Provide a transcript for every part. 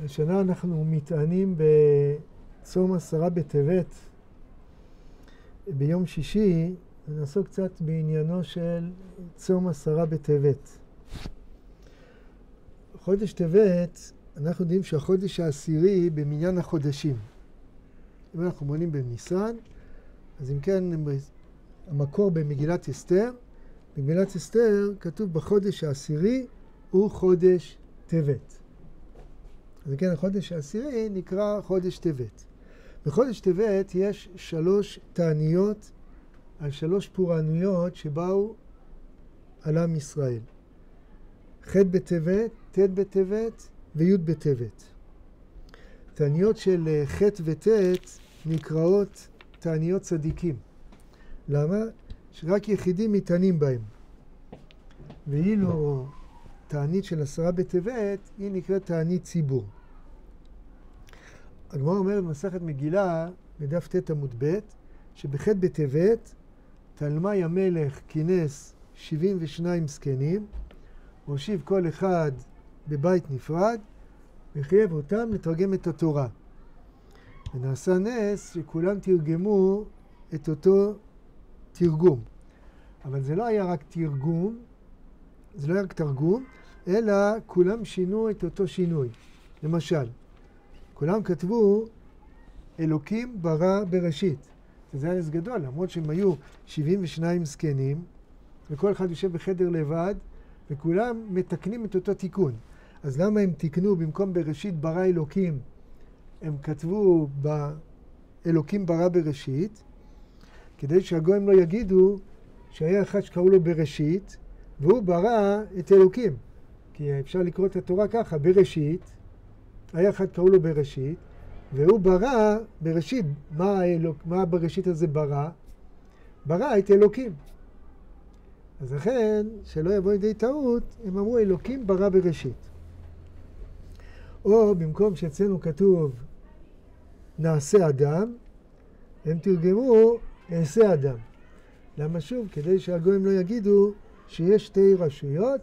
השנה אנחנו מתענים בצום 10 בטבת. ביום שישי נעסוק קצת בעניינו של צום 10 בטבת. חודש טבת, אנחנו יודעים שהחודש העשירי במניין החודשים. אם אנחנו מונים בניסן, אז אם כן, המקור במגילת אסתר, במגילת אסתר כתוב בחודש העשירי הוא חודש טבת. אז כן, החודש העשירי נקרא חודש טבת. בחודש טבת יש 3 תעניות על 3 פורענויות שבאו על עם ישראל. ח' בטבת, ט' בטבת וי' בטבת. תעניות של ח' וט' נקראות תעניות צדיקים. למה? שרק יחידים מתענים בהם. ואילו תענית של 10 בטבת היא נקראת תענית ציבור. הגמרא אומרת במסכת מגילה בדף ט' עמוד ב' שבח' בטבת תלמי המלך כינס 72 זקנים, הושיב כל אחד בבית נפרד וחייב אותם לתרגם את התורה. ונעשה נס שכולם תרגמו את אותו תרגום. אבל זה לא היה רק תרגום, אלא כולם שינו את אותו שינוי. למשל, כולם כתבו אלוקים ברא בראשית. זה היה נס גדול, למרות שהם היו 72 זקנים, וכל אחד יושב בחדר לבד, וכולם מתקנים את אותו תיקון. אז למה הם תיקנו במקום בראשית ברא אלוקים? הם כתבו באלוקים ברא בראשית, כדי שהגויים לא יגידו שהיה אחד שקראו לו בראשית, והוא ברא את אלוקים. כי אפשר לקרוא את התורה ככה, בראשית, היה אחד קראו לו בראשית, והוא ברא בראשית. מה בראשית הזה ברא? ברא את אלוקים. אז לכן, שלא יבוא לידי טעות, הם אמרו אלוקים ברא בראשית. או במקום שאצלנו כתוב נעשה אדם, הם תרגמו אעשה אדם. למה שוב? כדי שהגויים לא יגידו שיש 2 רשויות,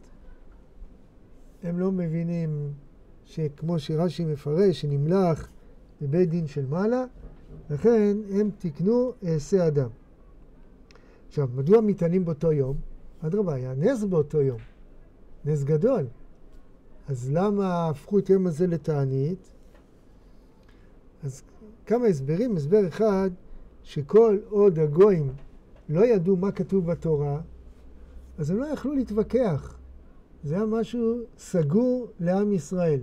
הם לא מבינים שכמו שרש"י מפרש, שנמלך בבית דין של מעלה, לכן הם תיקנו אעשה אדם. עכשיו, מדוע מתענים באותו יום? אדרבה, היה נס באותו יום, נס גדול. אז למה הפכו את יום הזה לתענית? אז כמה הסברים. הסבר אחד, שכל עוד הגויים לא ידעו מה כתוב בתורה, אז הם לא יכלו להתווכח. זה היה משהו סגור לעם ישראל.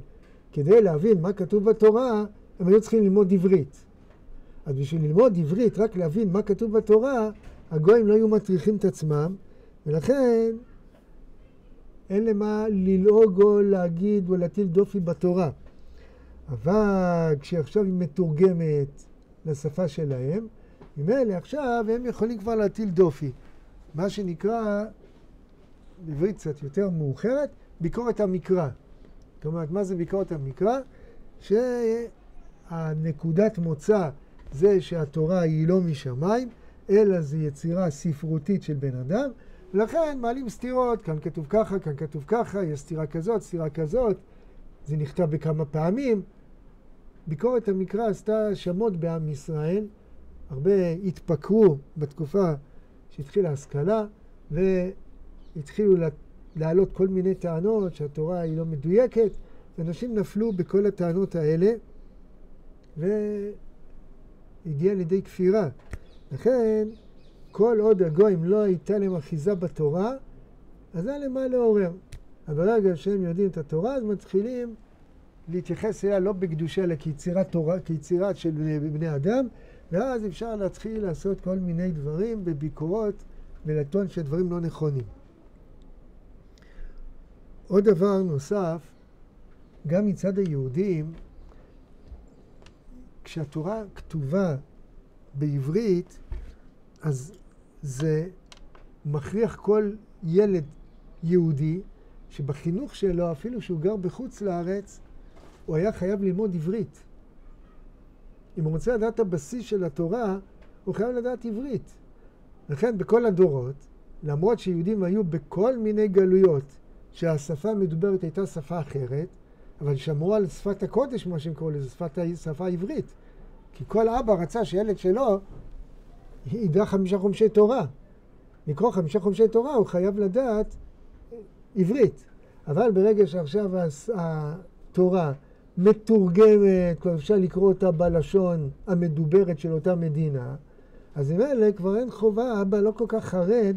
כדי להבין מה כתוב בתורה, הם היו צריכים ללמוד עברית. אז בשביל ללמוד עברית, רק להבין מה כתוב בתורה, הגויים לא היו מטריחים את עצמם, ולכן אין למה ללעוג או להגיד או להטיל דופי בתורה. אבל כשעכשיו היא מתורגמת לשפה שלהם, ממילא עכשיו הם יכולים כבר להטיל דופי. מה שנקרא, בעברית קצת יותר מאוחרת, ביקורת המקרא. זאת אומרת, מה זה ביקורת המקרא? שהנקודת מוצא זה שהתורה היא לא משמיים, אלא זה יצירה ספרותית של בן אדם, ולכן מעלים סתירות, כאן כתוב ככה, כאן כתוב ככה, יש סתירה כזאת, סתירה כזאת, זה נכתב בכמה פעמים. ביקורת המקרא עשתה שמות בעם ישראל, הרבה התפקרו בתקופה שהתחילה ההשכלה, והתחילו להעלות כל מיני טענות שהתורה היא לא מדויקת, ואנשים נפלו בכל הטענות האלה, והגיע לידי כפירה. לכן, כל עוד הגויים לא הייתה להם אחיזה בתורה, אז היה למה לעורר. אבל ברגע שהם יודעים את התורה, אז מתחילים להתייחס אליה לא בקדושה, אלא כיצירה של בני אדם, ואז אפשר להתחיל לעשות כל מיני דברים בביקורות, ולטעון שדברים לא נכונים. עוד דבר נוסף, גם מצד היהודים, כשהתורה כתובה בעברית, אז זה מכריח כל ילד יהודי שבחינוך שלו, אפילו שהוא גר בחוץ לארץ, הוא היה חייב ללמוד עברית. אם הוא רוצה לדעת הבסיס של התורה, הוא חייב לדעת עברית. לכן בכל הדורות, למרות שיהודים היו בכל מיני גלויות שהשפה המדוברת הייתה שפה אחרת, אבל שמרו על שפת הקודש, מה שהם קראו לזה, שפה העברית. כי כל אבא רצה שילד שלו ידע 5 חומשי תורה. לקרוא 5 חומשי תורה הוא חייב לדעת עברית. אבל ברגע שעכשיו התורה מתורגמת, כבר אפשר לקרוא אותה בלשון המדוברת של אותה מדינה, אז עם אלה כבר אין חובה, אבא לא כל כך חרד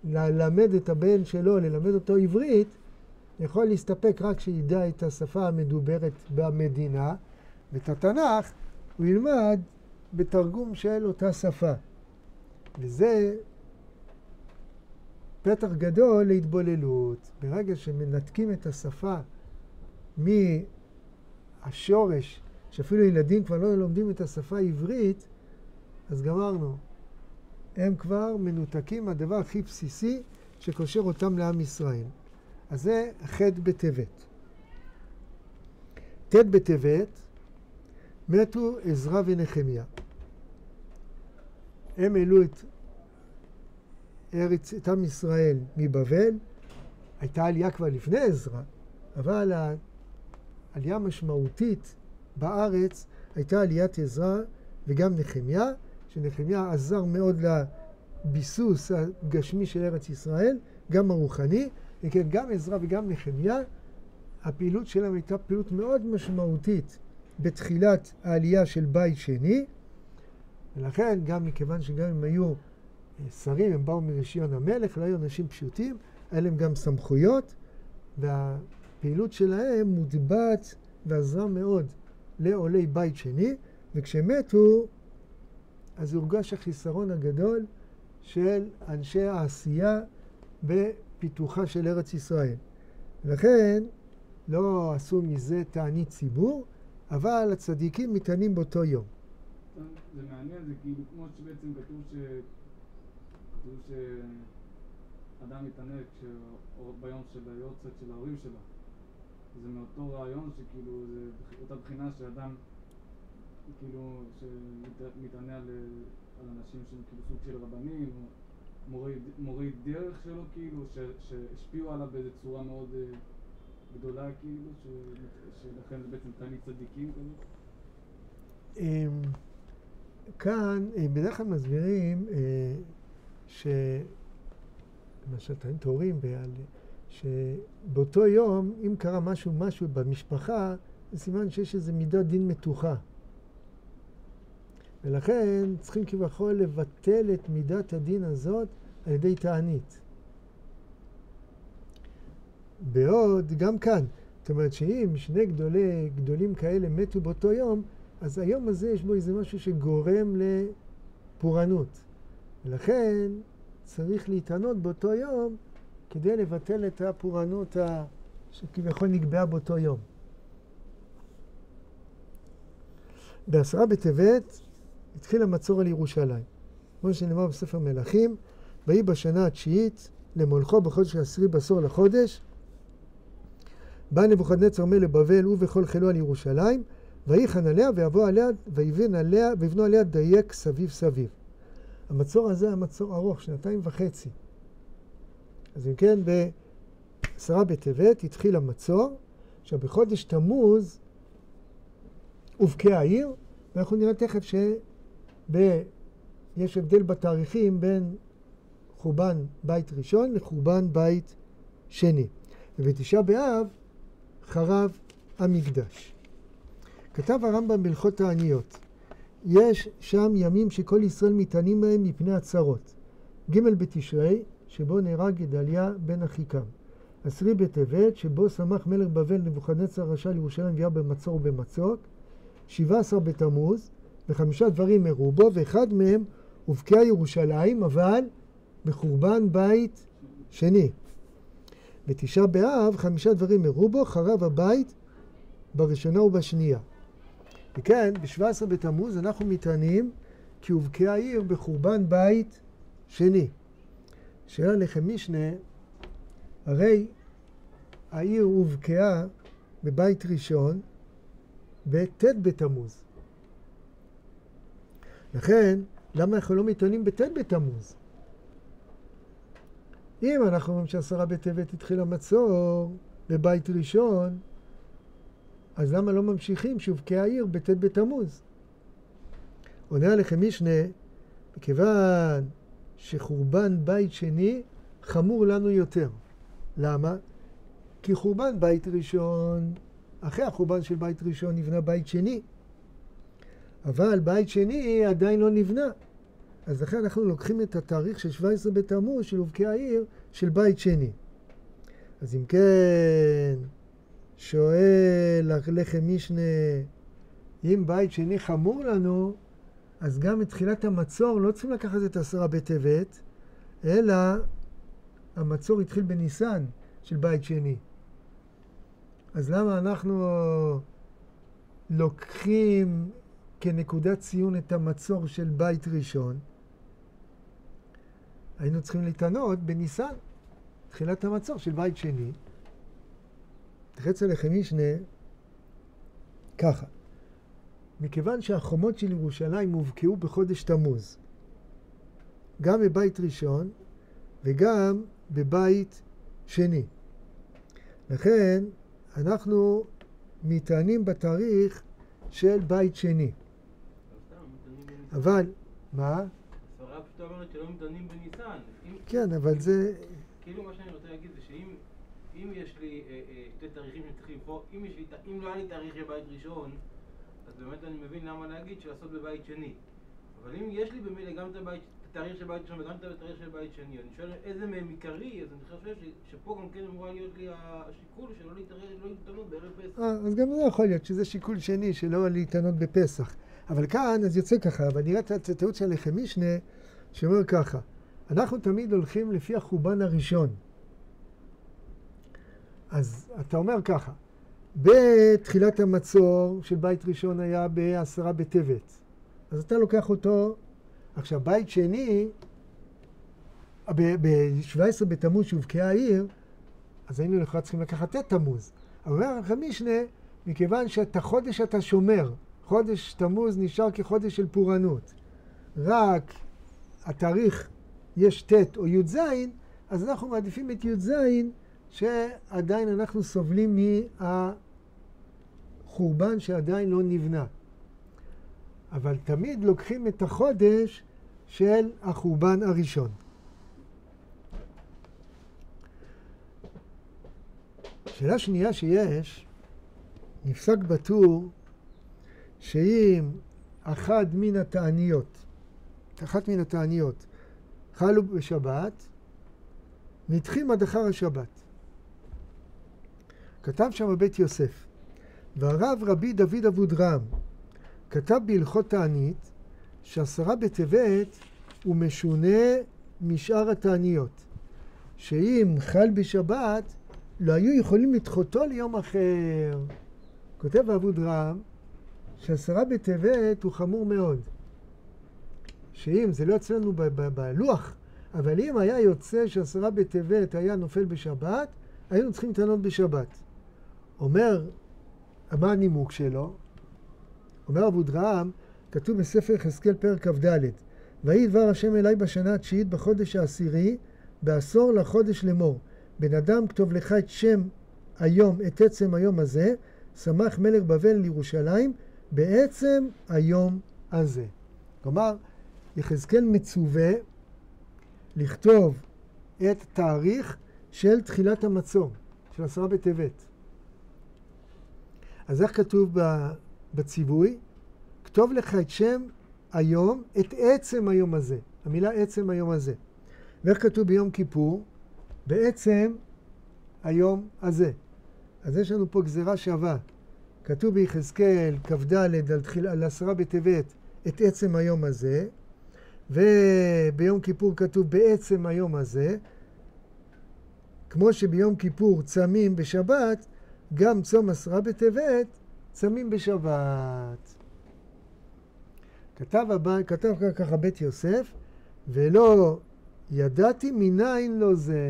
ללמד את הבן שלו, ללמד אותו עברית, יכול להסתפק רק שידע את השפה המדוברת במדינה, ואת התנ"ך הוא ילמד בתרגום של אותה שפה. וזה פתח גדול להתבוללות. ברגע שמנתקים את השפה מהשורש, שאפילו ילדים כבר לא לומדים את השפה העברית, אז גמרנו. הם כבר מנותקים מהדבר הכי בסיסי שקושר אותם לעם ישראל. אז זה ח' בטבת. ט' בטבת מתו עזרא ונחמיה. הם העלו את עם ישראל מבבל. הייתה עלייה כבר לפני עזרא, אבל העלייה המשמעותית בארץ הייתה עליית עזרא וגם נחמיה, שנחמיה עזר מאוד לביסוס הגשמי של ארץ ישראל, גם הרוחני, וכן גם עזרא וגם נחמיה, הפעילות שלהם הייתה פעילות מאוד משמעותית בתחילת העלייה של בית שני, ולכן גם מכיוון שגם הם היו שרים, הם באו מרשיון המלך, לא היו אנשים פשוטים, היה להם גם סמכויות, והפעילות שלהם מוטבעת ועזרה מאוד לעולי בית שני, וכשמתו אז הורגש החיסרון הגדול של אנשי העשייה בפיתוחה של ארץ ישראל. ולכן לא עשו מזה תענית ציבור, אבל הצדיקים מתענים באותו יום. זה מעניין, זה כאילו כמו שבעצם כתוב שאדם מתענה ביום של היורצייט של ההורים שלה. זה מאותו רעיון שכאילו זה אותה בחינה שאדם כאילו שמתענה על אנשים שהם כאילו סוג של רבנים, מורי דרך שלו כאילו, שהשפיעו עליו באיזו צורה מאוד גדולה כאילו, שלכן זה בעצם תענית צדיקים כזה. כאן בדרך כלל מסבירים למשל תענית תורים, שבאותו יום אם קרה משהו במשפחה, זה סימן שיש איזו מידת דין מתוחה. ולכן צריכים כביכול לבטל את מידת הדין הזאת על ידי תענית. בעוד, גם כאן, זאת אומרת שאם שני גדולים כאלה מתו באותו יום, אז היום הזה יש בו איזה משהו שגורם לפורענות. ולכן צריך להתענות באותו יום כדי לבטל את הפורענות שכביכול נקבעה באותו יום. ב10 בטבת התחיל המצור על ירושלים. כמו שנאמר בספר מלכים, ויהי בשנה התשיעית למולכו בחודש ה10 בעשור לחודש, בא נבוכדנצר מלך בבל ובכל חילו על ירושלים, ויחן עליה ויבוא עליה ויבנו עליה דייק סביב סביב. המצור הזה היה מצור ארוך, 2.5. אז אם כן, ב10 בטבת התחיל המצור. עכשיו בחודש תמוז הובקעה העיר, ואנחנו נראה תכף יש הבדל בתאריכים בין חורבן בית ראשון לחורבן בית שני. ובתשעה באב חרב המקדש. כתב הרמב"ם בהלכות תעניות, יש שם ימים שכל ישראל מתענים בהם מפני הצרות. ג' בתשרי, שבו נהרג גדליה בן אחיקם. 10 בטבת, שבו שמח מלך בבל נבוכדנצר הרשע לירושלים והיה במצור ובמצוק. 17 בתמוז, ו5 דברים אירעו בו, ואחד מהם הובקעה ירושלים, אבל בחורבן בית שני. בתשעה באב 5 דברים אירעו בו, חרב הבית בראשונה ובשנייה. וכן, ב17 בתמוז אנחנו מתענים כי הובקעה העיר בחורבן בית שני. שאלה לכם משנה, הרי העיר הובקעה בבית ראשון בט' בתמוז. לכן, למה אנחנו לא מתענים בט' בתמוז? אם אנחנו אומרים ש10 בטבת התחיל המצור בבית ראשון, אז למה לא ממשיכים שובקי העיר בט' בתמוז? עונה עליכם משנה, מכיוון שחורבן בית שני חמור לנו יותר. למה? כי חורבן בית ראשון, אחרי החורבן של בית ראשון נבנה בית שני. אבל בית שני עדיין לא נבנה. אז לכן אנחנו לוקחים את התאריך של 17 בתמוז של שובקי העיר של בית שני. אז אם כן, שואל לחם משנה, אם בית שני חמור לנו, אז גם מתחילת המצור לא צריכים לקחת את 10 בטבת, אלא המצור התחיל בניסן של בית שני. אז למה אנחנו לוקחים כנקודת ציון את המצור של בית ראשון? היינו צריכים להתענות בניסן, תחילת המצור של בית שני. תחץ עליכם משנה ככה, מכיוון שהחומות של ירושלים הובקעו בחודש תמוז, גם בבית ראשון וגם בבית שני. לכן אנחנו מתענים בתאריך של בית שני. אבל, מה? הסברה פשוט אומרת שלא מתענים בניסן. כן, אבל זה... כאילו מה שאני רוצה להגיד זה שאם יש לי שתי תאריכים שצריכים לבחור, אם לא היה לי תאריך של בית ראשון, אז באמת אני מבין למה להגיד שלעשות בבית שני. אבל אם יש לי באמת גם את התאריך של בית ראשון וגם את התאריך של בית שני, אני שואל איזה מהם עיקרי, אז אני חושב שפה גם כן אמורה להיות לי השיקול שלא להתענות בערב פסח. אז גם זה יכול להיות שזה שיקול שני שלא להתענות בפסח. אבל כאן אז יוצא ככה, אבל נראה את הטעות של לחם משנה שאומר ככה, אנחנו תמיד הולכים לפי החורבן הראשון. אז אתה אומר ככה, בתחילת המצור של בית ראשון היה ב10 בטבת. אז אתה לוקח אותו, עכשיו בית שני, ב-17 בתמוז שהובקעה העיר, אז היינו לכאורה צריכים לקחת את תמוז. אבל אומר לך משנה, מכיוון שאתה חודש אתה שומר, חודש תמוז נשאר כחודש של פורענות. רק התאריך יש ט' או י' ז', אז אנחנו מעדיפים את י' ז' שעדיין אנחנו סובלים מהחורבן שעדיין לא נבנה. אבל תמיד לוקחים את החודש של החורבן הראשון. שאלה שנייה שיש, נפסק בטור שאם אחת מן התעניות חלו בשבת, נדחים עד אחר השבת. כתב שם בית יוסף, והרב רבי דוד אבודרהם כתב בהלכות תענית ש10 בטבת הוא משונה משאר התעניות, שאם חל בשבת לא היו יכולים לדחותו ליום אחר. כותב אבודרהם ש10 בטבת הוא חמור מאוד, שאם זה לא יוצא לנו בלוח, אבל אם היה יוצא ש10 בטבת היה נופל בשבת, היינו צריכים להתענות בשבת. אומר, מה הנימוק שלו? אומר אבודרהם, כתוב בספר יחזקאל פרק כ"ד, ויהי דבר השם אלי בשנה התשיעית בחודש העשירי, בעשור לחודש לאמור, בן אדם כתוב לך את שם היום, את עצם היום הזה, שמח מלך בבל לירושלים, בעצם היום הזה. כלומר, יחזקאל מצווה לכתוב את תאריך של תחילת המצור, של 10 בטבת. אז איך כתוב בציווי? כתוב לך את שם היום, את עצם היום הזה. המילה עצם היום הזה. ואיך כתוב ביום כיפור? בעצם היום הזה. אז יש לנו פה גזירה שווה. כתוב ביחזקאל כ"ד על 10 בטבת את עצם היום הזה, וביום כיפור כתוב בעצם היום הזה. כמו שביום כיפור צמים בשבת, גם צום 10 בטבת צמים בשבת. כתב ככה בית יוסף, ולא ידעתי מניין לו זה.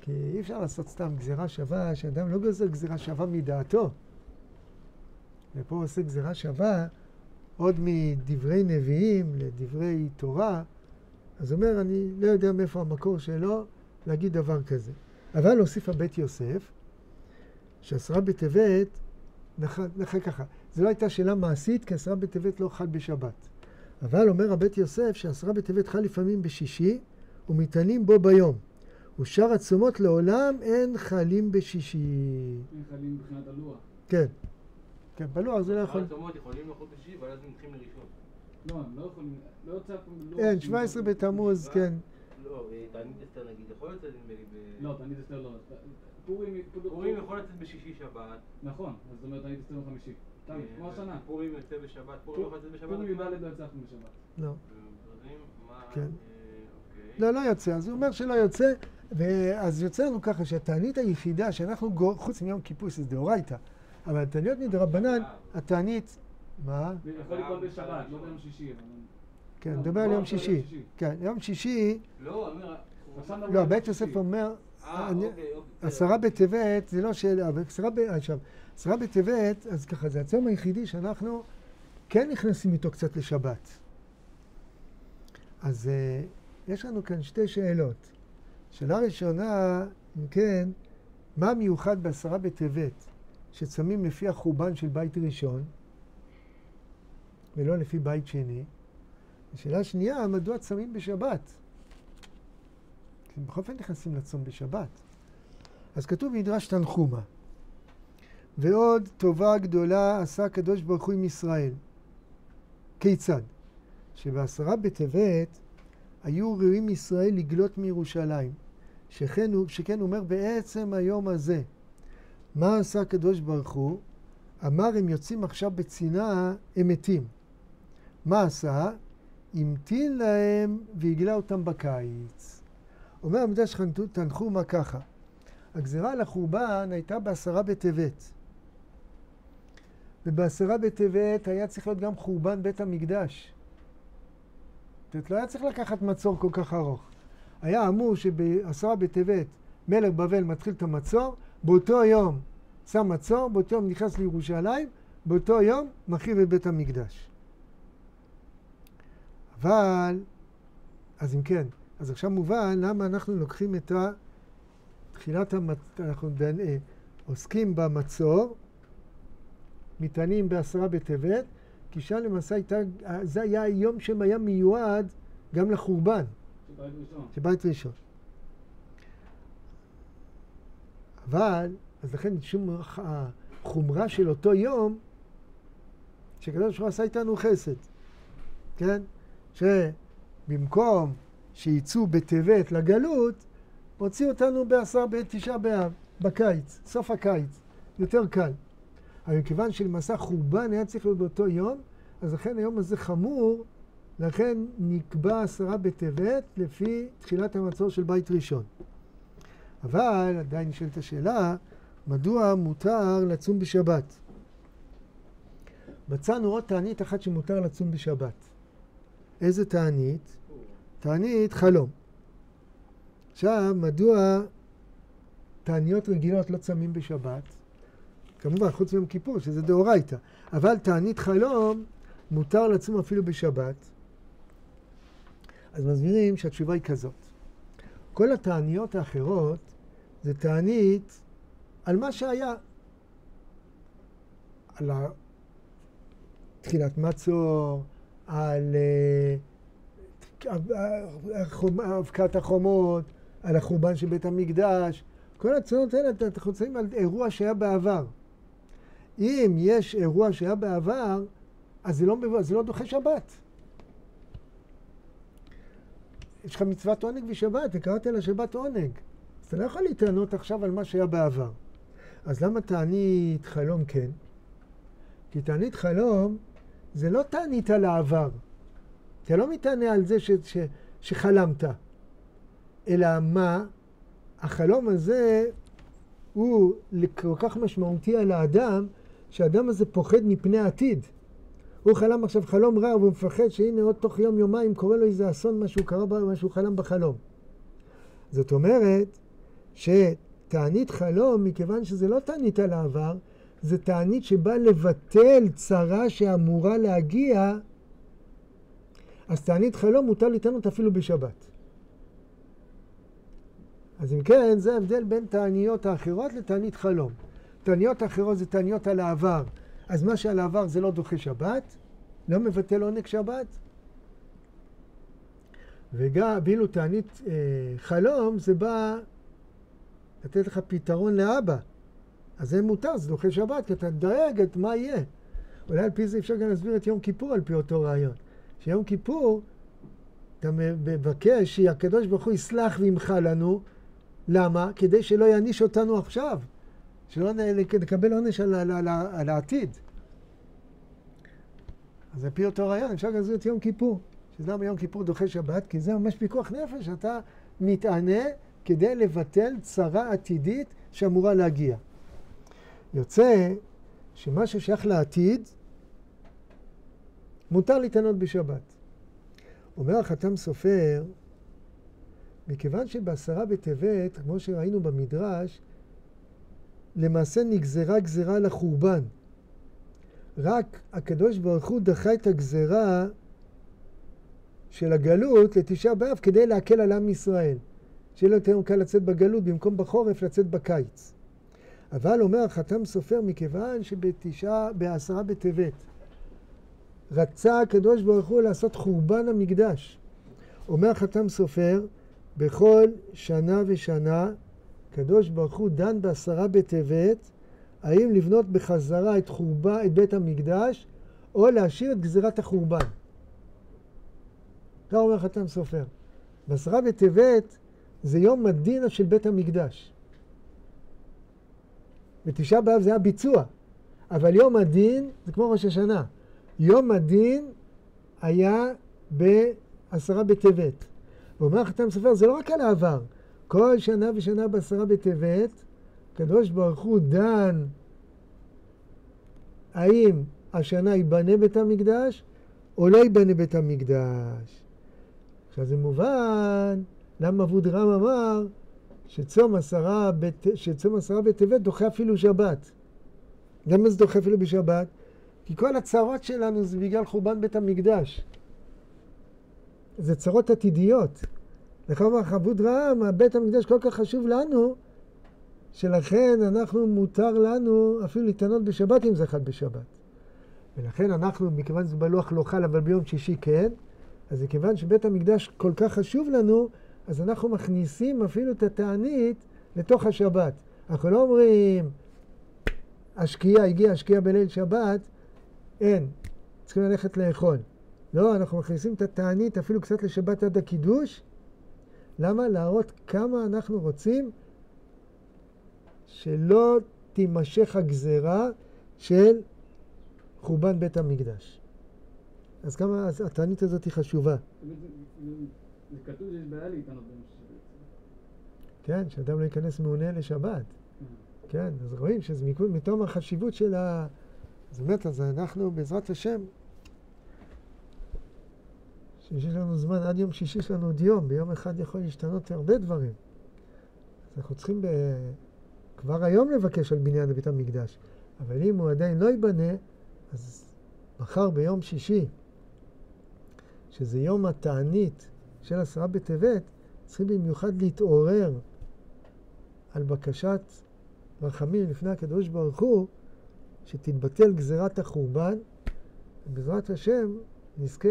כי אי אפשר לעשות סתם גזירה שווה, שאדם לא גוזר גזירה שווה מדעתו. ופה עושה גזירה שווה עוד מדברי נביאים לדברי תורה. אז אומר, אני לא יודע מאיפה המקור שלו להגיד דבר כזה. אבל הוסיף בית יוסף, שעשרה בטבת, נכון ככה, זו לא הייתה שאלה מעשית, כי עשרה בטבת לא חל בשבת. אבל אומר הבית יוסף שעשרה בטבת חל לפעמים בשישי, ומתענים בו ביום. ושאר הצומות לעולם אין חלים בשישי. אין חלים מבחינת הלוח. כן. כן, בלוח זה לא יכול... הצומות יכולים לחול בשישי, ואז הם נדחים לראשון. לא, הם לא יכולים, לא יוצא פה לוח. אין, 17 בתמוז, כן. לא, תענית אסתר נגיד, יכול לצאת נדמה לי ב... לא, תענית אסתר לא. פורים יכול לצאת בשישי שבת. נכון, אז זאת אומרת תענית אסתר בחמישי. כמו השנה. פורים יוצא בשבת, פורים יכול לצאת בשבת. פורים י"ד לא יצא אנחנו בשבת. לא. כן. לא, לא יוצא. אז הוא אומר שלא יוצא, אז יוצא לנו ככה שהתענית היחידה שאנחנו, חוץ מיום כיפור, זה דאורייתא, אבל התעניות מדרבנן, התענית, מה? זה יכול לקרות בשבת, לא ביום שישי. כן, נדבר על יום שישי. כן, יום שישי, לא, בית יוסף אומר, עשרה בטבת, זה לא שאלה, אבל עשרה בטבת, אז ככה, זה הצום היחידי שאנחנו כן נכנסים איתו קצת לשבת. אז יש לנו כאן שתי שאלות. שאלה ראשונה, אם כן, מה מיוחד בעשרה בטבת שצמים לפי החורבן של בית ראשון ולא לפי בית שני? השאלה שנייה, מדוע צמים בשבת? כי בכל אופן נכנסים לצום בשבת. אז כתוב במדרש תנחומא, ועוד טובה גדולה עשה הקדוש ברוך הוא עם ישראל. כיצד? שבעשרה בטבת היו ראויים ישראל לגלות מירושלים. שכן הוא אומר בעצם היום הזה. מה עשה הקדוש ברוך הוא? אמר הם יוצאים עכשיו בצנעה, הם מתים. מה עשה? המתין להם והגלה אותם בקיץ. אומר המדרש תנחומא ככה. הגזירה על החורבן הייתה בעשרה בטבת. ובעשרה בטבת היה צריך להיות גם חורבן בית המקדש. לא היה צריך לקחת מצור כל כך ארוך. היה אמור שבעשרה בטבת מלך בבל מתחיל את המצור, באותו יום שם מצור, באותו יום נכנס לירושלים, באותו יום מחריב את בית המקדש. אבל, אז אם כן, אז עכשיו מובן למה אנחנו לוקחים את אנחנו עוסקים במצור, מתענים בעשרה בטבת, כי שם למעשה זה היה היום שהם היה מיועד גם לחורבן. שבית ראשון. אבל, אז לכן שום החומרה של אותו יום, שקדוש ברוך הוא עשה איתנו חסד. כן? שבמקום שיצאו בטבת לגלות, הוציאו אותנו בתשעה באב, בקיץ, סוף הקיץ. יותר קל. אבל מכיוון שלמעשה חורבן היה צריך להיות באותו יום, אז לכן היום הזה חמור, לכן נקבע עשרה בטבת לפי תחילת המצור של בית ראשון. אבל עדיין נשאלת השאלה, מדוע מותר לצום בשבת? מצאנו עוד תענית אחת שמותר לצום בשבת. איזה תענית? תענית חלום. עכשיו, מדוע תעניות רגילות לא צמים בשבת? כמובן, חוץ מיום כיפור, שזה דאורייתא. אבל תענית חלום מותר לצום אפילו בשבת. אז מסבירים שהתשובה היא כזאת. כל התעניות האחרות זה תענית על מה שהיה. על תחילת מצור, על אבקת החומות, על החורבן של בית המקדש. כל הצענות האלה אנחנו רוצים על אירוע שהיה בעבר. אם יש אירוע שהיה בעבר, אז זה לא דוחה שבת. יש לך מצוות עונג בשבת, וקראת לשבת עונג. אז אתה לא יכול להתענות עכשיו על מה שהיה בעבר. אז למה תענית חלום כן? כי תענית חלום זה לא תענית על העבר. אתה לא מתענה על זה שחלמת. אלא מה? החלום הזה הוא כל כך משמעותי על האדם, שהאדם הזה פוחד מפני העתיד. הוא חלם עכשיו חלום רע, והוא מפחד שהנה עוד תוך יום יומיים קורה לו איזה אסון, מה שהוא חלם בחלום. זאת אומרת שתענית חלום, מכיוון שזה לא תענית על העבר, זה תענית שבא לבטל צרה שאמורה להגיע, אז תענית חלום מותר להתענות אפילו בשבת. אז אם כן, זה ההבדל בין תעניות האחרות לתענית חלום. תעניות אחרות זה תעניות על העבר. אז מה שעל העבר זה לא דוחה שבת, לא מבטל עונג שבת. וגם, ואילו תענית חלום, זה בא לתת לך פתרון לאבא. אז זה מותר, זה דוחה שבת, כי אתה דואג את מה יהיה. אולי על פי זה אפשר גם להסביר את יום כיפור על פי אותו רעיון. שיום כיפור, אתה מבקש שהקדוש ברוך הוא יסלח וימחה לנו. למה? כדי שלא יעניש אותנו עכשיו. שלא נקבל עונש על העתיד. אז על פי אותו רעיון אפשר גם להסביר את יום כיפור. שזה למה יום כיפור דוחה שבת? כי זה ממש פיקוח נפש. אתה מתענה כדי לבטל צרה עתידית שאמורה להגיע. יוצא שמה ששייך לעתיד מותר להתענות בשבת. אומר החתם סופר, מכיוון שבעשרה בטבת, כמו שראינו במדרש, למעשה נגזרה גזרה על החורבן. רק הקדוש ברוך הוא דחה את הגזרה של הגלות לתשעה באב כדי להקל על עם ישראל. שיהיה לו יותר קל לצאת בגלות במקום בחורף לצאת בקיץ. אבל אומר החתם סופר, מכיוון שבעשרה בטבת רצה הקדוש ברוך הוא לעשות חורבן המקדש. אומר החתם סופר, בכל שנה ושנה הקדוש ברוך הוא דן בעשרה בטבת האם לבנות בחזרה את בית המקדש או להשאיר את גזירת החורבן. כך אומר החתם סופר. בעשרה בטבת זה יום הדין של בית המקדש. בתשעה באב זה הביצוע, אבל יום הדין זה כמו ראש השנה. יום הדין היה בעשרה בטבת. ואומר החתם סופר, זה לא רק על העבר. כל שנה ושנה בעשרה בטבת, הקדוש ברוך הוא דן האם השנה ייבנה בית המקדש או לא ייבנה בית המקדש. עכשיו זה מובן למה אבודרהם אמר שצום עשרה בטבת דוחה אפילו שבת. למה זה דוחה אפילו בשבת? כי כל הצרות שלנו זה בגלל חורבן בית המקדש. זה צרות עתידיות. לכן אמר אבודרהם, בית המקדש כל כך חשוב לנו, שלכן אנחנו מותר לנו אפילו להתענות בשבת אם זה חל בשבת. ולכן אנחנו, מכיוון שזה בלוח לא חל, אבל ביום שישי כן, אז מכיוון שבית המקדש כל כך חשוב לנו, אז אנחנו מכניסים אפילו את התענית לתוך השבת. אנחנו לא אומרים, הגיע השקיעה בליל שבת, אין, צריכים ללכת לאכול. לא, אנחנו מכניסים את התענית אפילו קצת לשבת עד הקידוש. למה? להראות כמה אנחנו רוצים שלא תימשך הגזרה של חורבן בית המקדש. אז כמה התענית הזאת היא חשובה. זה כתוב שיש בעיה להתענות ביום שישי. כן, שאדם לא ייכנס מעונה לשבת. כן, אז רואים שזה מתום החשיבות של אז באמת, אז אנחנו בעזרת השם, שיש לנו זמן, עד יום שישי יש לנו עוד יום, ביום אחד יכול להשתנות הרבה דברים. אז אנחנו צריכים כבר היום לבקש על בניין בית המקדש, אבל אם הוא עדיין לא ייבנה, אז מחר ביום שישי, שזה יום התענית של עשרה בטבת, צריכים במיוחד להתעורר על בקשת רחמים לפני הקדוש ברוך הוא, שתתבטל גזירת החורבן, ובעזרת השם נזכה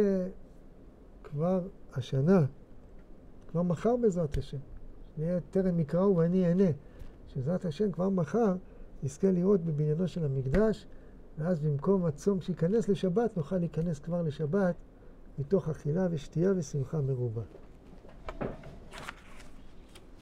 כבר השנה, כבר מחר בעזרת השם, נהיה טרם יקראו ואני אענה, שבעזרת השם כבר מחר נזכה לראות בבניינו של המקדש, ואז במקום הצום שיכנס לשבת, נוכל להיכנס כבר לשבת, מתוך אכילה ושתייה ושמחה מרובה.